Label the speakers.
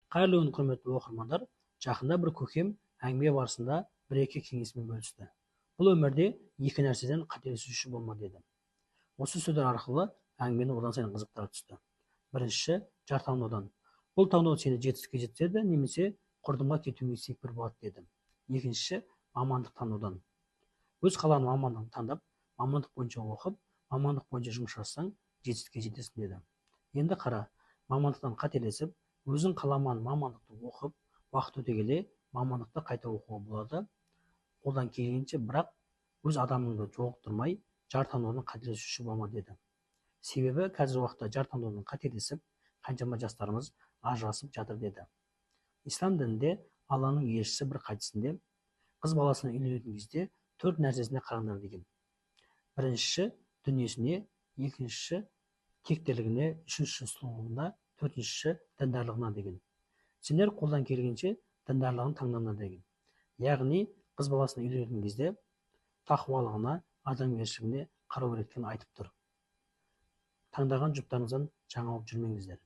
Speaker 1: Қайырлы күн, құрметті оқырмандар. Жақында бір көкем әңгіме барысында бір-екі кеңесімен бөлісті. Бұл өмірде екі нәрседен қателесуші болма деді. Осы сөздер арқылы әңгімені одан сайын қызықтыра түсті. Біріншісі, жар таңдаудан. Бұл таңдау сені жетістікке жеткізеді, немесе құрдымға кетуіңе себеп болады деді. Екіншісі, мамандық таңдаудан. Өз қалаған мамандығын таңдап, мамандық бойынша оқып, мамандық бойынша жұмыс жасасаң, жетістікке жетесің деді. Енді қара, мамандықтан қателесіп, өзің қаламаған мамандықты оқып, уақыт өте келе мамандықты қайта оқуға болады. Қолдан келгенше, бірақ өз адамыңды жолықтырмай, жар таңдаудан қателесуші болма деді. Себебі қазір уақытта жар таңдаудан қателесіп, қаншама жастарымыз ажырасып жатыр деді. Ислам дінінде Алланың елшісі бір хадисінде қыз баласына үйленетін кезде 4 нәрсесіне қараңдар деген. Біріншісі дүниесіне, екіншісі тектілігіне, үшіншісі сұлулығына, төртіншісі діндарлығына деген. Сендер қолдан келгенше діндарлығын таңдаңдар деген. Яғни қыз баласына үйленетін кезде тақуалығына, адамгершілігіне қарау керектігін айтып тұр. Таңдаған жұптарыңыздан жаңылып жүрмеңіздер.